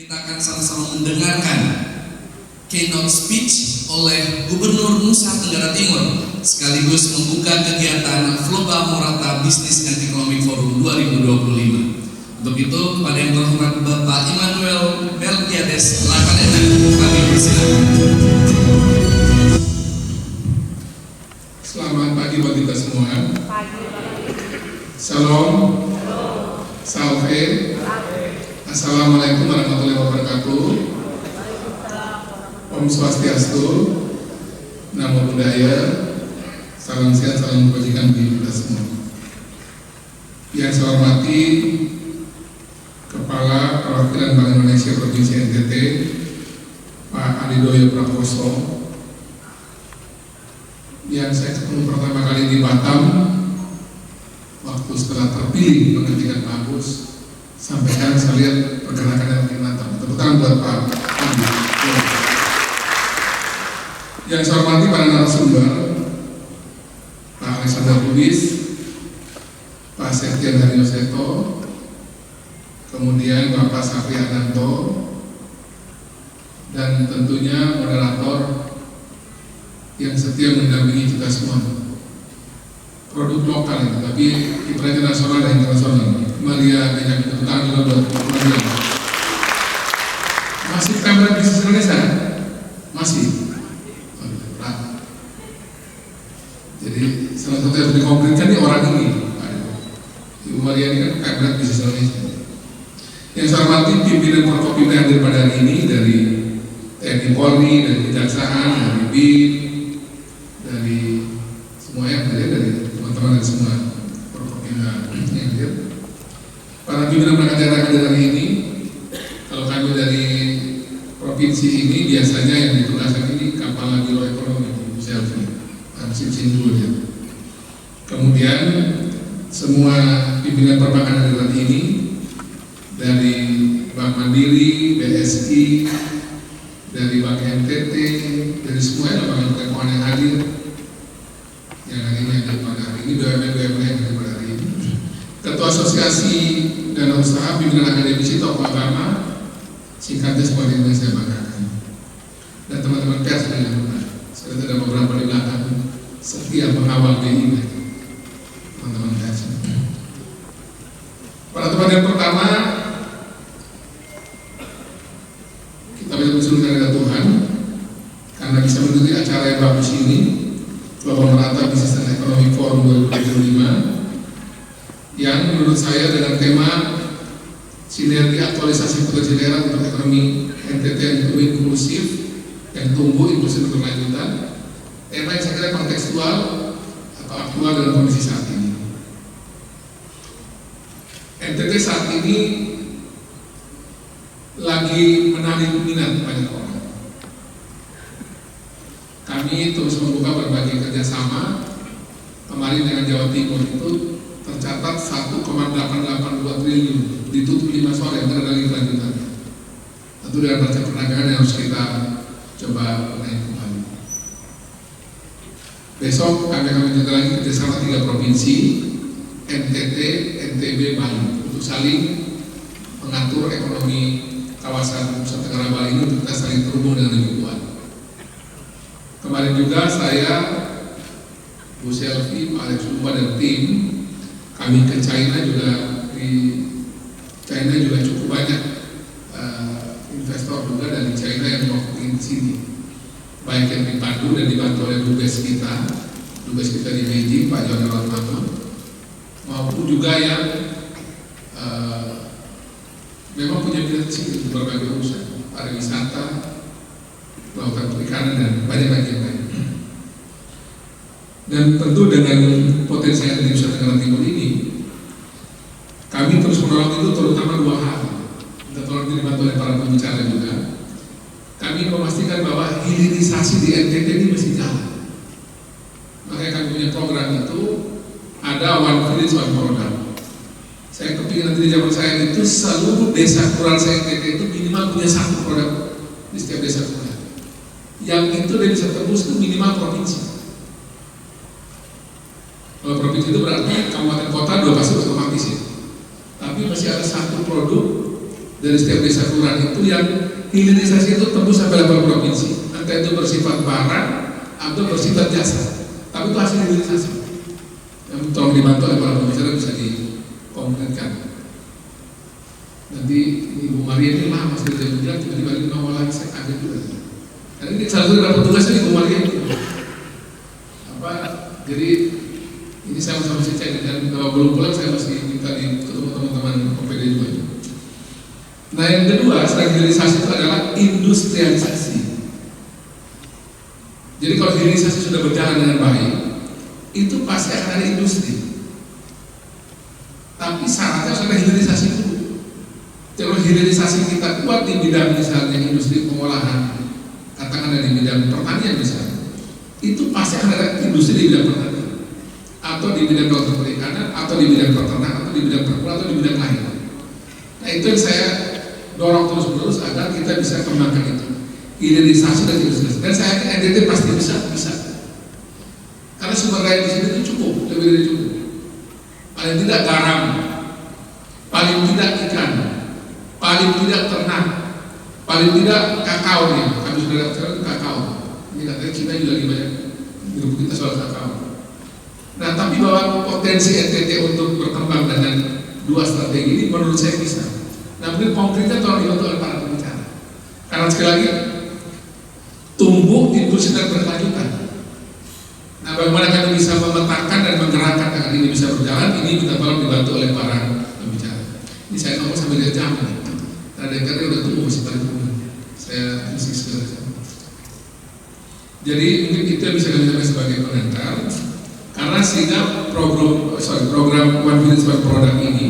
Kita akan sama-sama mendengarkan keynote speech oleh Gubernur Nusa Tenggara Timur sekaligus membuka kegiatan Floba Morata Business and Economic Forum 2025. Untuk itu, kepada yang terhormat Bapak Immanuel Melkiades Lakanena, kami persilakan. Selamat pagi buat kita semua. Shalom. Salve. Assalamualaikum warahmatullahi wabarakatuh. Om Swastiastu. Namo Buddhaya. Salam sehat, salam kebajikan bagi kita semua. Yang saya hormati Kepala Perwakilan Bank Indonesia Provinsi NTT, Pak Alidoyo Prakoso, yang saya ketemu pertama kali di Batam waktu setelah terpilih menggantikan Pak Agus. Sampai sekarang saya lihat pergerakan yang makin mantap. Tepuk tangan buat Pak Andi. Yang saya hormati para narasumber, Pak Alexander Lubis, Pak Septian Haryoseto, kemudian Bapak Safri Ananto, dan tentunya moderator yang setia mendampingi kita semua. Produk lokal itu, tapi kiprahnya nasional dan internasional. Maria banyak tepuk tangan juga buat Maria. Masih kamera bisnis Indonesia? Masih. Jadi salah satu yang harus dikonkretkan di orang ini. Ibu Maria ini kan kamera bisnis Indonesia. Yang saya hormati pimpinan Forkopimda yang hadir pada hari ini dari TNI Polri, dari Kejaksaan, dari BIN, dari semua yang hadir, dari teman-teman dan semua Forkopimda yang hadir. Para pimpinan perangkat daerah hadir hari ini, kalau kami dari provinsi ini biasanya yang ditugaskan ini Kepala Biro Ekonomi, Bu Selvi, Sin dulu ya. Kemudian semua pimpinan perbankan hadir hari ini, dari Bank Mandiri, BSI, dari Bank NTT, dari semua lembaga keuangan yang hadir, yang hari ini hadir pada hari ini, BUMN yang hadir pada hari ini, Ketua Asosiasi Dana Usaha Pimpinan Akademisi Tokoh Agama, singkatnya semua yang saya banggakan, dan teman-teman pers yang benar. Saya ada beberapa di belakang setia mengawal BI, teman-teman pers. Pada tempat yang pertama, kita bisa bersyukur kepada Tuhan karena bisa mengikuti acara yang bagus ini, Floba Morata Business and Economic Forum 2025, yang menurut saya dengan tema sinergi aktualisasi potensi daerah untuk ekonomi NTT yang inklusif, yang tumbuh, inklusif berkelanjutan. Tema yang saya kira kontekstual atau aktual dalam kondisi saat ini. NTT saat ini lagi menarik minat banyak orang. Kami terus membuka berbagai kerjasama. Kemarin dengan Jawa Timur itu tercatat 1,882 triliun, ditutup 5 soal yang tidak lagi kelanjutannya. Tentu dengan raca perdagangan yang harus kita coba naik kembali. Besok kami akan menjaga lagi kerjasama 3 provinsi, NTT, NTB, Bali, untuk saling mengatur ekonomi kawasan Nusa Tenggara Bali ini untuk kita saling terhubung dengan lebih kuat. Kemarin juga saya, Bu Selvi, Pak Alex Lumba dan tim, kami ke China juga. Di China juga cukup banyak investor juga dari China yang mau ke sini, baik yang dipandu dan dibantu oleh dubes kita di Beijing, Pak Joni Ratmato, maupun juga yang memang punya minat di sini untuk berbagai usaha, pariwisata, kelautan perikanan dan banyak lagi yang lain. Dan tentu dengan potensi yang di Nusa Tenggara Timur ini, kami terus menolong itu terutama 2 hal. Kita tolong dibantu oleh para pembicara juga. Kami memastikan bahwa hilirisasi di NTT ini mesti jalan. Makanya kami punya program itu ada One Village One Product. Saya kepingin nanti di zaman saya itu seluruh desa kelurahan saya NTT itu minimal punya 1 produk di setiap desa kelurahan. Yang itu dia bisa tembus itu minimal provinsi. Kalau provinsi itu berarti kabupaten kota 2 kasus otomatis ya. Tapi masih ada 1 produk dari setiap desa kelurahan itu yang hilirisasi itu tembus sampai level provinsi, entah itu bersifat barang atau bersifat jasa, tapi itu hasil hilirisasi yang tolong dibantu oleh para pembicara bisa dikonkretkan. Nanti Ibu Maria ini lama sudah bilang tiba-tiba di nongol lagi, saya kaget juga. Karena ini salah satu dapat tugasnya Ibu Maria itu. Jadi ini saya masih cek, dan kalau belum pulang saya masih minta ketemu teman-teman OPD juga. Nah yang kedua, selain hilirisasi itu adalah industrialisasi. Jadi kalau hilirisasi sudah berjalan dengan baik, itu pasti akan ada industri. Tapi syaratnya harus ada hilirisasi dulu. Kalau hilirisasi kita kuat di bidang misalnya industri pengolahan, katakan di bidang pertanian misalnya, itu pasti akan ada industri di bidang pertanian, atau di bidang kelautan perikanan, atau di bidang peternak, atau di bidang perkebunan, atau di bidang lain. Nah itu yang saya dorong terus-menerus agar kita bisa kembangkan itu, hilirisasi dan industrialisasi. Dan saya yakin NTT pasti bisa. Karena sumber daya di sini itu cukup, lebih dari cukup. Paling tidak garam, paling tidak ikan, paling tidak ternak, paling tidak kakao nih. Kami sudah lihat kakao. Ini katanya Cina juga lagi banyak grup kita soal kakao. Nah, tapi bahwa potensi NTT untuk berkembang dengan dua strategi ini menurut saya bisa. Nah, mungkin konkretnya tolong dibantu oleh para pembicara. Karena sekali lagi tumbuh inklusi dan berkelanjutan. Nah, bagaimana kami bisa memetakan dan menggerakkan agar ini bisa berjalan, ini kita tolong dibantu oleh para pembicara. Ini saya ngomong sambil lihat jam nih. Nah, karena udah tumbuh masih paling tumbuh. Saya mesti segera. Jadi mungkin itu yang bisa kami sampaikan sebagai komentar. Karena sehingga program One Village One Product ini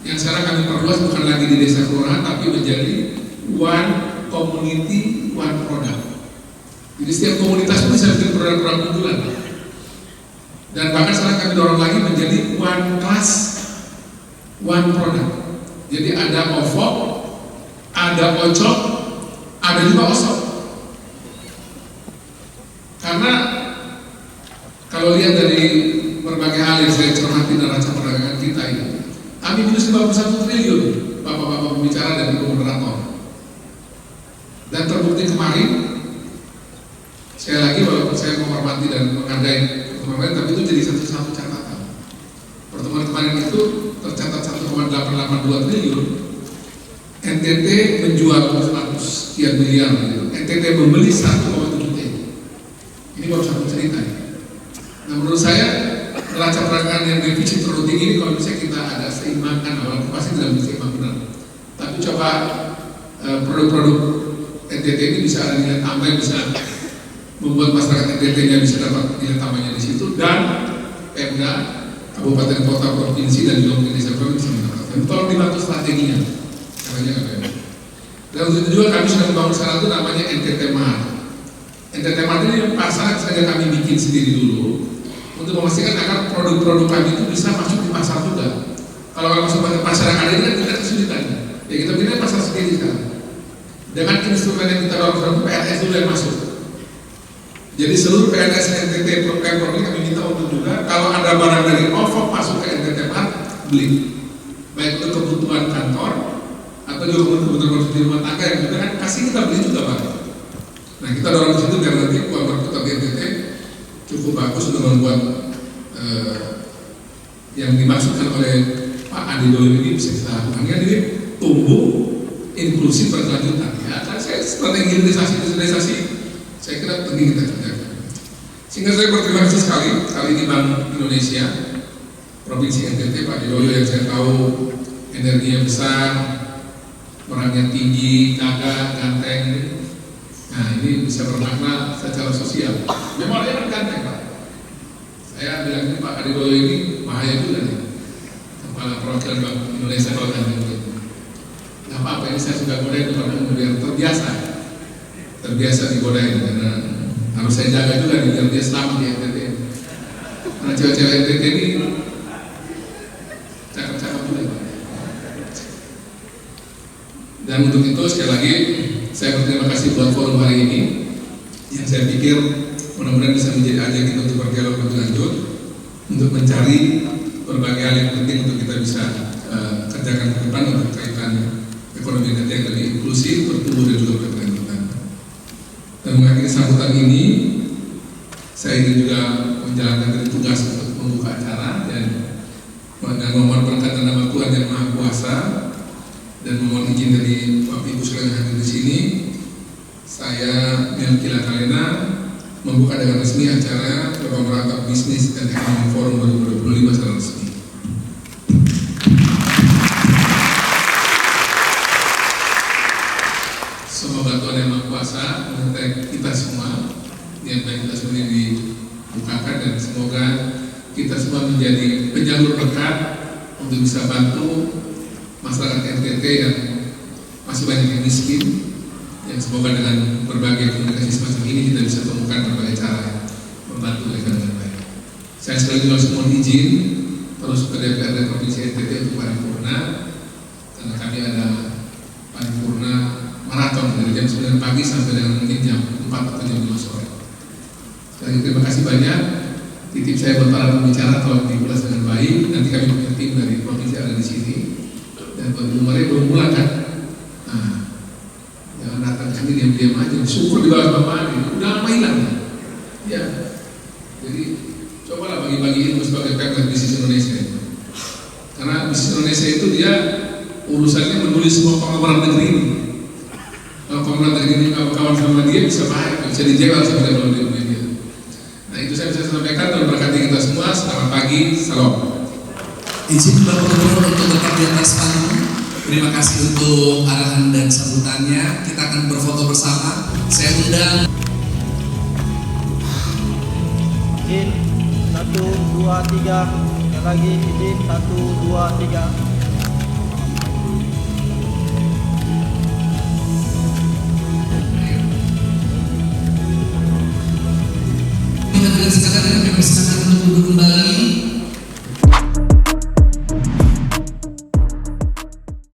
yang sekarang kami perluas bukan lagi di desa kelurahan, tapi menjadi One Community One Product. Jadi setiap komunitas itu bisa bikin produk-produk unggulan. Dan bahkan sekarang kami dorong lagi menjadi One Class One Product. Jadi ada OVO, ada OCOK, ada juga OSOK. Karena kalau lihat dari berbagai hal yang saya cermati neraca perdagangan kita ini, kami minus 51 triliun, bapak-bapak pembicara dan ibu moderator. Dan terbukti kemarin, sekali lagi walaupun saya menghormati dan menghargai pertemuan, tapi itu jadi satu catatan. Pertemuan kemarin itu tercatat 1,882 triliun, NTT menjual 100 sekian miliar, NTT membeli 1,7 triliun. Ini baru satu cerita. Nah, menurut saya neraca perdagangan yang defisit terlalu tinggi ini kalau bisa kita ada seimbangkan, walaupun pasti tidak bisa seimbang benar. Tapi coba produk-produk NTT ini bisa ada nilai tambah yang bisa membuat masyarakat NTT-nya bisa dapat nilai tambahnya di situ, dan Pemda, kabupaten kota provinsi dan juga desa provinsi bisa mendapatkan. Tolong dibantu strateginya, caranya apa ya? Dan untuk itu juga kami sudah membangun sekarang itu namanya NTT Mart. NTT Mart ini pasar saja kami bikin sendiri dulu untuk memastikan agar produk-produk kami itu bisa masuk di pasar juga. Kalau masuk ke pasar yang ada ini kan kita kesulitan. Ya kita bikin pasar sendiri sekarang. Dengan instrumen yang kita dorong PNS dulu yang masuk. Jadi seluruh PNS NTT Pemprov ini kami minta untuk juga kalau ada barang dari OVO masuk ke NTT Mart beli. Baik untuk kebutuhan kantor atau juga kebutuhan konsumsi rumah tangga yang juga kan kasih kita beli juga Pak. Nah kita dorong ke situ biar nanti uang berputar di NTT cukup bagus untuk membuat yang dimaksudkan oleh Pak Adi Dolim ini bisa kita lakukan. Ini tumbuh inklusif berkelanjutan. Ya, kan saya strategi hilirisasi saya kira penting kita kerjakan. Sehingga saya berterima kasih sekali kali ini Bank Indonesia Provinsi NTT Pak Didoyo yang saya tahu energinya besar, perannya tinggi, gagah, ganteng. Nah ini bisa bermakna secara sosial. Memang dia kan ganteng Pak. Saya bilang ini Pak Adidoyo ini bahaya juga nih, kepala perwakilan Bank Indonesia kalau ganteng gitu. Gak apa-apa, ini saya sudah godain kepada biar terbiasa digodain, karena harus saya jaga juga nih biar dia selamat di NTT. Karena cewek-cewek NTT ini cakep-cakep juga Pak. Dan untuk itu sekali lagi saya berterima kasih buat forum hari ini yang saya pikir mudah-mudahan bisa menjadi ajang kita untuk berdialog lebih lanjut untuk mencari berbagai hal yang penting untuk kita bisa kerjakan ke depan untuk kaitan ekonomi kita yang lebih inklusif, bertumbuh dan juga berkelanjutan. Dan mengakhiri sambutan ini, saya ingin juga menjalankan tugas untuk membuka acara dan memohon berkat dan nama Tuhan yang Maha Kuasa dan memohon izin dari Bapak Ibu sekalian yang hadir di sini. Saya Melki Lakalena membuka dengan resmi acara Forum Merata Bisnis dan Ekonomi Forum 2025 secara resmi. Semoga Tuhan yang Maha Kuasa menyertai kita semua, yang baik kita semua yang dibukakan, dan semoga kita semua menjadi penjalur berkat untuk bisa bantu masyarakat NTT yang masih banyak yang miskin, yang semoga dengan berbagai komunikasi semacam ini kita bisa temukan berbagai cara membantu mereka dengan baik. Saya sekali lagi mohon izin terus ke DPRD Provinsi NTT untuk paripurna, karena kami ada paripurna maraton dari jam 9 pagi sampai dengan mungkin jam 4 atau jam 5 sore. Sekali terima kasih banyak. Titip saya buat para pembicara tolong diulas dengan baik. Nanti kami punya tim dari provinsi ada di sini. Dan Pak Ibu Maria belum pulang kan? Nah, jangan datang ke sini diam-diam aja. Syukur di bawah Bapak ini. Udah lama hilang ya. Jadi cobalah bagi-bagi ilmu sebagai pemret bisnis Indonesia. Karena bisnis Indonesia itu dia urusannya menulis semua pengamaran negeri ini. Kalau pengamaran negeri ini kawan-kawan sama dia bisa baik, bisa dijegal sama dia melalui media. Nah itu saya bisa sampaikan. Terima kasih kita semua. Selamat pagi. Salam. Izin Bapak Gubernur untuk tetap di atas panggung. Terima kasih untuk arahan dan sambutannya. Kita akan berfoto bersama. Saya undang. Izin 1, 2, 3. Sekali lagi izin 1, 2, 3. Dengan sekalian